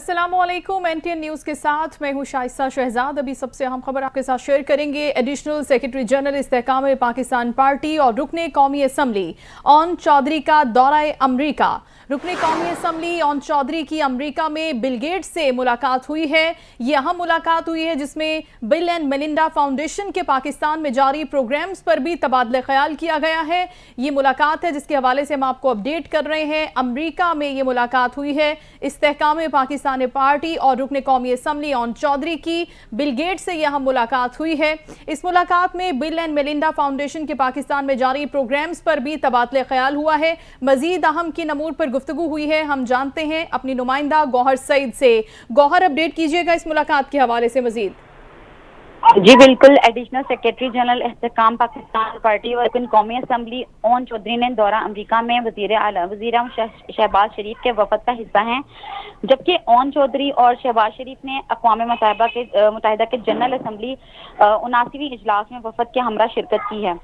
अस्सलामुअलैकुम, NTN news के साथ मैं हूँ शाइस्ता शहजाद। अभी सबसे अहम खबर आपके साथ शेयर करेंगे। Additional secretary general Istehkam Pakistan party और रुकने कौमी असम्बली ओन चौधरी का दौरा अमरीका। रुकने कौमी असम्बली ओन चौधरी की अमरीका में बिल गेट्स से मुलाकात हुई है। ये अहम मुलाकात हुई है जिसमें बिल एंड मेलिंडा फाउंडेशन के पाकिस्तान में जारी प्रोग्राम्स पर भी तबादला ख्याल किया गया है। ये मुलाकात है जिसके हवाले से हम आपको अपडेट कर रहे हैं। अमरीका में ये मुलाकात हुई है इस्तेहकाम पाकिस्तान पार्टी और रुकने कौमी असम्बली ओन चौधरी की बिल गेट्स से यह मुलाकात हुई है। इस मुलाकात में बिल एंड मेलिंडा फाउंडेशन के पाकिस्तान में जारी प्रोग्राम्स पर भी तबादला ख्याल हुआ है। मजीद अहम की नमूर पर गुफ्तगू हुई है। हम जानते हैं अपनी नुमाइंदा गौहर सईद से। गौहर, अपडेट कीजिएगा इस मुलाकात के हवाले से मजीद। जी बिल्कुल। Additional secretary general Istehkam Pakistan party और रुकन कौमी असम्बली ओन चौधरी ने दौरा अमरीका में वज़ीर शहबाज शरीफ के वफद का हिस्सा हैं, जबकि ओन चौधरी और शहबाज शरीफ ने अक़वाम मुत्तहिदा के जनरल असम्बली 79वीं इजलास में वफद के हमरा शिरकत की है।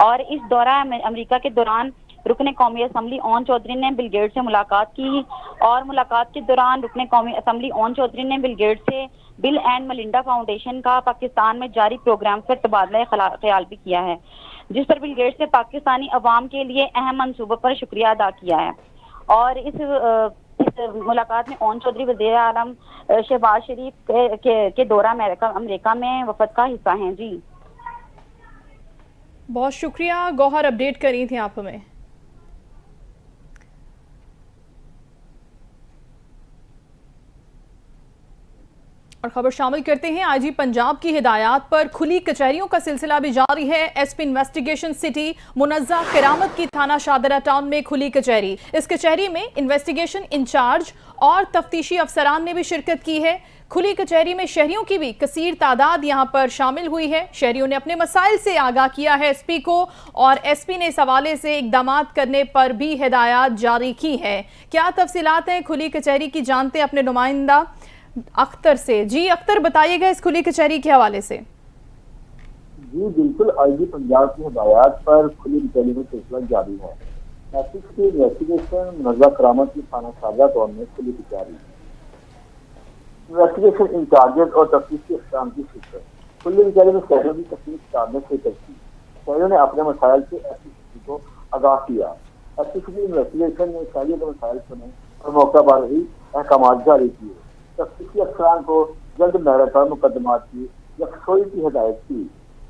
और इस दौरा अमरीका के दौरान रुकने कौमी असम्बली ओन चौधरी ने बिल गेट्स से मुलाकात की और मुलाकात के दौरान रुकने कौमी असम्बली ओन चौधरी ने बिल गेट्स से बिल एंड मेलिंडा फाउंडेशन का पाकिस्तान में जारी प्रोग्राम पर तबादला ख्याल भी किया है, जिस पर बिल गेट्स ने पाकिस्तानी अवाम के लिए अहम मनसूबों पर शुक्रिया अदा किया है। और इस मुलाकात में ओन चौधरी वज़ीर आलम शहबाज शरीफ के दौरा अमेरिका में वफद का हिस्सा हैं। जी बहुत शुक्रिया गौहर, अपडेट करी थी आप हमें। और खबर शामिल करते हैं। आईजी पंजाब की हिदायत पर खुली कचहरियों का सिलसिला भी जारी है। एसपी इन्वेस्टिगेशन सिटी मुनज़्ज़ा करामत की थाना शादरा टाउन में खुली कचहरी। इस कचहरी में इन्वेस्टिगेशन इंचार्ज और तफ्तीशी अफसरान ने भी शिरकत की है। खुली कचहरी में शहरियों की भी कसीर तादाद यहां पर शामिल हुई है। शहरियों ने अपने मसाइल से आगाह किया है एसपी को और एसपी ने इस हवाले से इकदाम करने पर भी हिदायत जारी की है। क्या तफसीलात हैं खुली कचहरी की, जानते अपने नुमाइंदा अख्तर से। जी अख्तर, बताइएगा इस खुली कचहरी के हवाले से। जी बिल्कुल। आईजी पंजाब की हिदायत पर खुली कचहरी में सिलसिला जारी है। एसपी की इन्वेस्टिगेशन मुनज़्ज़ा करामत की थाना शादरा टाउन में खुली कचहरी। इन्वेस्टिगेशन इंचार्जेस और तफ्तीशी अफसरान की शिरकत। खुली कचहरी में शहरियों की तफ्तीश में शिरकत की। शहरियों ने अपने मसाइल से एसपी को आगाह किया। एसपी की इन्वेस्टिगेशन ने शहरियों के मसाइल सुने और मौका पर ही अहकाम जारी किए। तफ्तीशी अफसरान को जल्द महरता मुकदमात की यकसोई की हिदायत की।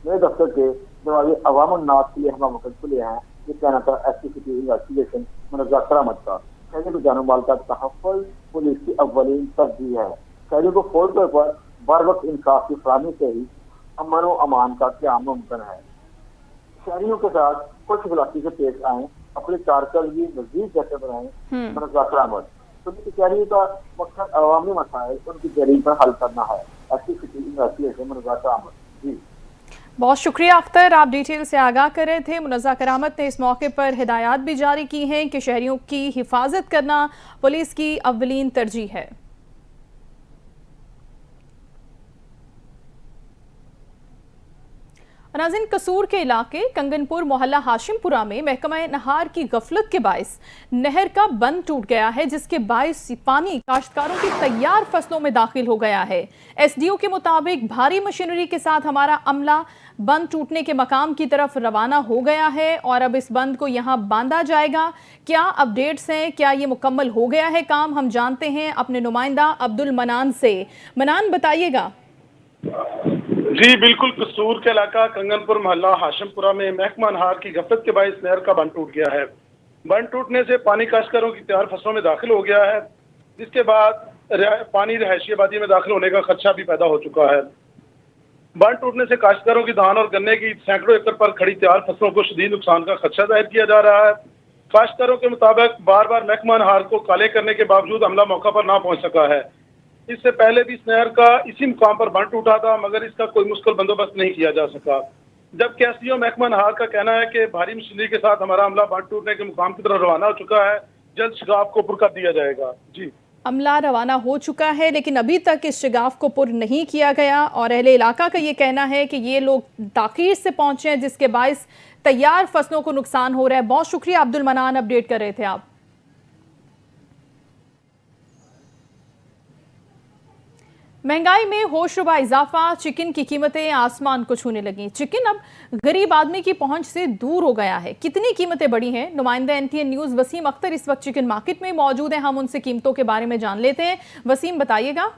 मेरे दफ्तर के दरवाजे अवाम उन्नास के लिए हम वक्त खुले हैं। ये कहना था एसपी की इन्वेस्टिगेशन मुनज़्ज़ा करामत का। शहरियों को जानो माल का तहफ़्फ़ुज़ पुलिस की अव्वलीन तरजीह है। शहरियों को फौरी तौर पर बर वक्त इंसाफ की फराहमी से ही अमन व अमान का क़याम मुमकिन है। शहरियों के साथ कुछ इखलासी से पेश आए, अपनी कारकर्दगी मज़ीद बेहतर बनाएं। मुनज़्ज़ा करामत। तो कचहरी का मकसद अवामी मसाइल उनकी जरिए पर हल करना है। ऐसी इन्वेस्टिगेशन मुनज़्ज़ा करामत। जी बहुत शुक्रिया अख्तर, आप डिटेल से आगाह कर रहे थे। मुनज़्ज़ा करामत ने इस मौके पर हिदायत भी जारी की हैं कि शहरियों की हिफाजत करना पुलिस की अव्वलीन तरजीह है। नाज़रीन, कसूर के इलाके कंगनपुर मोहल्ला हाशिमपुरा में महकमा नहार की गफलत के बायस नहर का बंद टूट गया है, जिसके बायस पानी काश्तकारों की तैयार फसलों में दाखिल हो गया है। एसडीओ के मुताबिक भारी मशीनरी के साथ हमारा अमला बंद टूटने के मकाम की तरफ रवाना हो गया है और अब इस बंद को यहाँ बांधा जाएगा। क्या अपडेट्स हैं, क्या ये मुकम्मल हो गया है काम, हम जानते हैं अपने नुमाइंदा अब्दुल मनान से। मनान, बताइएगा। जी बिल्कुल। कसूर के इलाका कंगनपुर मोहल्ला हाशिमपुरा में महकमा नहार की गफलत के बायस नहर का बंद टूट गया है। बंद टूटने से पानी काश्तकारों की तैयार फसलों में दाखिल हो गया है, जिसके बाद पानी रहायशी आबादी में दाखिल होने का खदशा भी पैदा हो चुका है। बंद टूटने से काश्तकारों की धान और गन्ने की सैकड़ों एकड़ पर खड़ी तैयार फसलों को शदीद नुकसान का खदशा जाहिर किया जा रहा है। काश्तकारों के मुताबिक बार बार महकमा नहार को काले करने के बावजूद अमला मौका पर ना पहुंच सका है। इससे पहले भी इस नहर का इसी मुकाम पर बंद टूटा था, मगर इसका कोई मुश्किल बंदोबस्त नहीं किया जा सका। जबकि एसडीओ महकमा नहार का कहना है कि भारी मशीनरी के साथ हमारा अमला बंद टूटने के मुकाम की तरफ रवाना हो चुका है, जल्द शिगाफ को पुर कर दिया जाएगा। जी अमला रवाना हो चुका है, लेकिन अभी तक इस शिगाफ को पुर नहीं किया गया और अहले इलाका का ये कहना है कि ये लोग ताखीर से पहुंचे हैं, जिसके बायस तैयार फसलों को नुकसान हो रहा है। बहुत शुक्रिया अब्दुल मनान, अपडेट कर रहे थे आप। महंगाई में होशरुबा इजाफा, चिकन की कीमतें आसमान को छूने लगी। चिकन अब गरीब आदमी की पहुंच से दूर हो गया है। कितनी कीमतें बढ़ी हैं? नुमाइंदा एनटीएन न्यूज़ वसीम अख्तर इस वक्त चिकन मार्केट में मौजूद हैं। हम उनसे कीमतों के बारे में जान लेते हैं। वसीम, बताइएगा।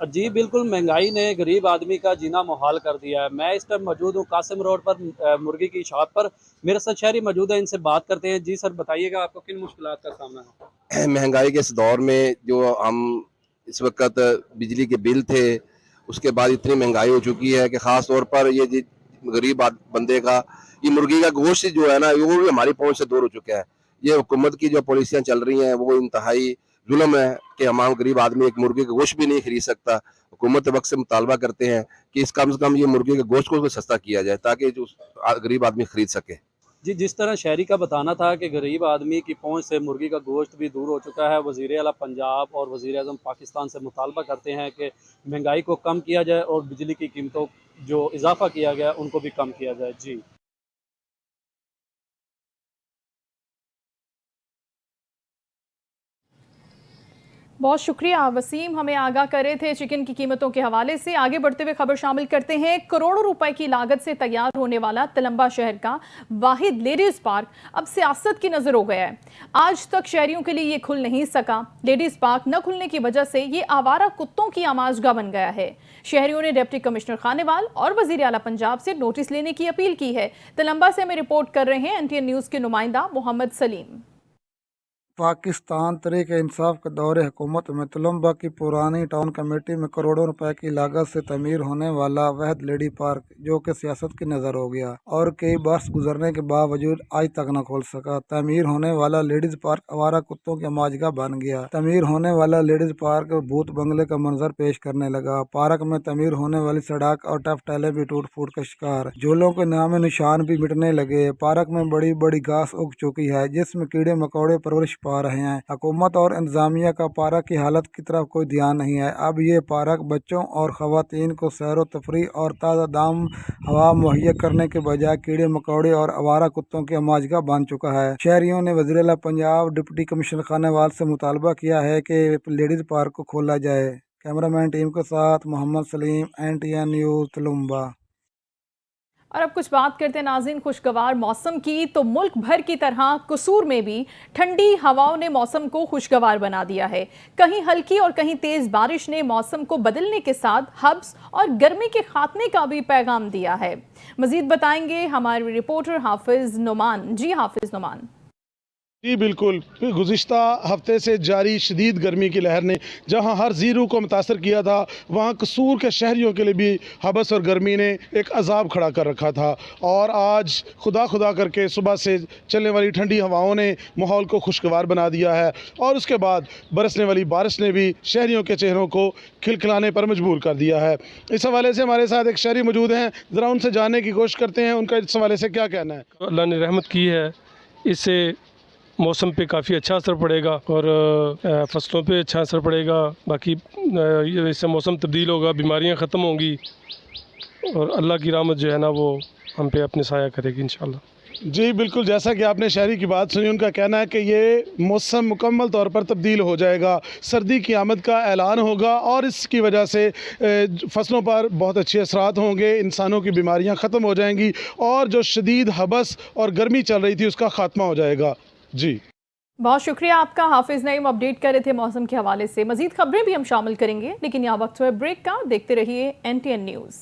जी बिल्कुल, महंगाई ने गरीब आदमी का जीना मुहाल कर दिया है। मैं इस टाइम मौजूद हूँ कासिम रोड पर, मुर्गी की शॉप पर। मेरे साथ शहरी मौजूद है, इनसे बात करते हैं। जी सर, बताइएगा आपको किन मुश्किलात का सामना है? महंगाई के इस दौर में जो हम इस वक्त बिजली के बिल थे, उसके बाद इतनी महंगाई हो चुकी है कि ख़ास तौर पर ये गरीब बंदे का ये मुर्गी का गोश्त जो है ना, वो भी हमारी पहुंच से दूर हो चुका है। ये हुकूमत की जो पॉलिसियां चल रही हैं वो इंतहाई जुल्म है कि हमारा गरीब आदमी एक मुर्गी का गोश्त भी नहीं खरीद सकता। हुकूमत वक्त से मुतालबा करते हैं कि इस कम से कम ये मुर्गी के गोश्त को सस्ता किया जाए ताकि जो गरीब आदमी खरीद सके। जी, जिस तरह शहरी का बताना था कि गरीब आदमी की पहुंच से मुर्गी का गोश्त भी दूर हो चुका है, वज़ीर आला पंजाब और वज़ीर आज़म पाकिस्तान से मुतालबा करते हैं कि महंगाई को कम किया जाए और बिजली की कीमतों जो इजाफा किया गया उनको भी कम किया जाए। जी बहुत शुक्रिया वसीम, हमें आगाह कर रहे थे चिकन की कीमतों के हवाले से। आगे बढ़ते हुए खबर शामिल करते हैं। करोड़ों रुपए की लागत से तैयार होने वाला तलंबा शहर का वाहिद लेडीज पार्क अब सियासत की नजर हो गया है। आज तक शहरियों के लिए ये खुल नहीं सका। लेडीज पार्क न खुलने की वजह से ये आवारा कुत्तों की आमाजगाह बन गया है। शहरियों ने डिप्टी कमिश्नर खानेवाल और वजीर आला पंजाब से नोटिस लेने की अपील की है। तलंबा से हमें रिपोर्ट कर रहे हैं एनटीएन न्यूज़ के नुमाइंदा मोहम्मद सलीम। पाकिस्तान तहरीक इंसाफ के दौरे हुकूमत में तलंबा की पुरानी टाउन कमेटी में करोड़ों रुपए की लागत से तमीर होने वाला वहद लेडी पार्क जो कि सियासत की नज़र हो गया और कई बरस गुजरने के बावजूद आज तक न खोल सका। तमीर होने वाला लेडीज पार्क आवारा कुत्तों की आमाजगाह बन गया। तमीर होने वाला लेडीज पार्क भूत बंगले का मंजर पेश करने लगा। पार्क में तमीर होने वाली सड़क और टफ टाइलें भी टूट फूट का शिकार। झूलों के नाम निशान भी मिटने लगे। पार्क में बड़ी बड़ी घास उग चुकी है जिसमें कीड़े मकोड़े परवरिश पा रहे हैं। हुकूमत और इंतजामिया का पार्क की हालत की तरफ कोई ध्यान नहीं है। अब ये पार्क बच्चों और खवातीन को सैर तफरी और ताज़ा दाम हवा मुहैया करने के बजाय कीड़े मकोड़े और आवारा कुत्तों की आमाजगाह बन चुका है। शहरियों ने वज़ीर आला पंजाब डिप्टी कमिश्नर खानेवाल से मुतालबा किया है कि लेडीज पार्क को खोला जाए। कैमरामैन टीम के साथ मोहम्मद सलीम, एनटीएन न्यूज़ तलुम्बा। और अब कुछ बात करते हैं नाज़रीन खुशगवार मौसम की। तो मुल्क भर की तरह कसूर में भी ठंडी हवाओं ने मौसम को खुशगवार बना दिया है। कहीं हल्की और कहीं तेज बारिश ने मौसम को बदलने के साथ हब्स और गर्मी के खात्मे का भी पैगाम दिया है। मजीद बताएंगे हमारे रिपोर्टर हाफिज नुमान। जी हाफिज नुमान। जी बिल्कुल, गुज़िश्ता हफ्ते से जारी शदीद गर्मी की लहर ने जहां हर ज़ीरू को मुतासर किया था, वहां कसूर के शहरियों के लिए भी हबस और गर्मी ने एक अजाब खड़ा कर रखा था। और आज खुदा खुदा करके सुबह से चलने वाली ठंडी हवाओं ने माहौल को खुशगवार बना दिया है और उसके बाद बरसने वाली बारिश ने भी शहरियों के चेहरों को खिलखिलाने पर मजबूर कर दिया है। इस हवाले से हमारे साथ एक शहरी मौजूद हैं, ज़रा उनसे जानने की कोशिश करते हैं उनका इस हवाले से क्या कहना है। अल्लाह ने रहमत की है, इससे मौसम पे काफ़ी अच्छा असर पड़ेगा और फसलों पे अच्छा असर पड़ेगा। बाकी इससे मौसम तब्दील होगा, बीमारियां ख़त्म होंगी और अल्लाह की रहमत जो है ना वो हम पे अपने साया करेगी इंशाल्लाह। जी बिल्कुल, जैसा कि आपने शहरी की बात सुनी, उनका कहना है कि ये मौसम मुकम्मल तौर पर तब्दील हो जाएगा, सर्दी की आमद का ऐलान होगा और इसकी वजह से फसलों पर बहुत अच्छे असरात होंगे, इंसानों की बीमारियां ख़त्म हो जाएंगी और जो शदीद हबस और गर्मी चल रही थी उसका खात्मा हो जाएगा। जी बहुत शुक्रिया आपका हाफिज नईम, अपडेट कर रहे थे मौसम के हवाले से। मजीद खबरें भी हम शामिल करेंगे लेकिन यहाँ वक्त हुआ ब्रेक का। देखते रहिए एनटीएन न्यूज़।